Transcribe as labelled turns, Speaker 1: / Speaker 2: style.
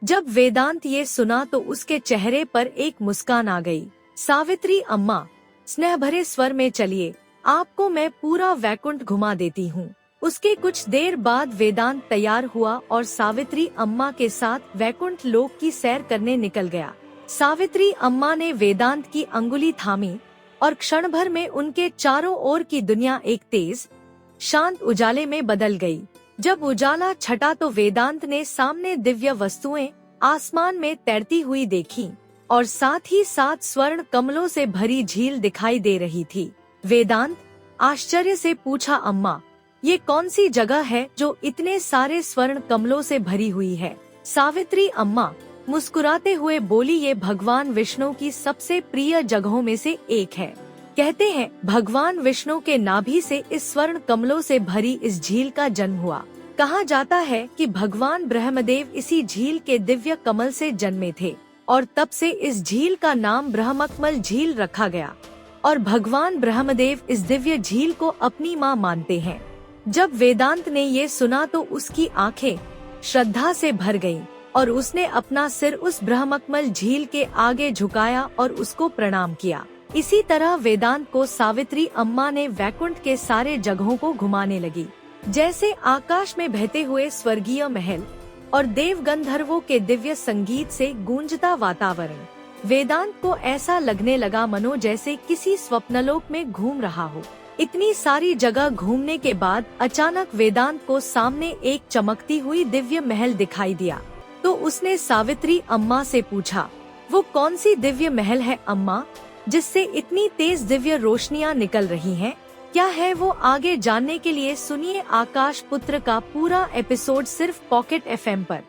Speaker 1: जब वेदांत ये सुना तो उसके चेहरे पर एक मुस्कान आ गई। सावित्री अम्मा, स्नेह भरे स्वर में चलिए, आपको मैं पूरा वैकुंठ घुमा देती हूँ। उसके कुछ देर बाद वेदांत तैयार हुआ और सावित्री अम्मा के साथ वैकुंठ लोक की सैर करने निकल गया। सावित्री अम्मा ने वेदांत की अंगुली थामी और क्षण भर में उनके चारों ओर की दुनिया एक तेज शांत उजाले में बदल गई। जब उजाला छटा तो वेदांत ने सामने दिव्य वस्तुएं आसमान में तैरती हुई देखी और साथ ही साथ स्वर्ण कमलों से भरी झील दिखाई दे रही थी। वेदांत आश्चर्य से पूछा, अम्मा, ये कौन सी जगह है जो इतने सारे स्वर्ण कमलों से भरी हुई है? सावित्री अम्मा मुस्कुराते हुए बोली, ये भगवान विष्णु की सबसे प्रिय जगहों में से एक है। कहते हैं भगवान विष्णु के नाभि से इस स्वर्ण कमलों से भरी इस झील का जन्म हुआ। कहा जाता है कि भगवान ब्रह्मदेव इसी झील के दिव्य कमल से जन्मे थे और तब से इस झील का नाम ब्रह्मकमल झील रखा गया और भगवान ब्रह्मदेव इस दिव्य झील को अपनी माँ मानते हैं। जब वेदांत ने ये सुना तो उसकी आंखें श्रद्धा से भर गईं और उसने अपना सिर उस ब्रह्मकमल झील के आगे झुकाया और उसको प्रणाम किया। इसी तरह वेदांत को सावित्री अम्मा ने वैकुंठ के सारे जगहों को घुमाने लगी, जैसे आकाश में बहते हुए स्वर्गीय महल और देव गंधर्वों के दिव्य संगीत से गूंजता वातावरण। वेदांत को ऐसा लगने लगा मनो जैसे किसी स्वप्नलोक में घूम रहा हो। इतनी सारी जगह घूमने के बाद अचानक वेदांत को सामने एक चमकती हुई दिव्य महल दिखाई दिया। तो उसने सावित्री अम्मा से पूछा, वो कौन सी दिव्य महल है अम्मा, जिससे इतनी तेज दिव्य रोशनियां निकल रही हैं? क्या है वो? आगे जानने के लिए सुनिए आकाश पुत्र का पूरा एपिसोड सिर्फ पॉकेट FM पर।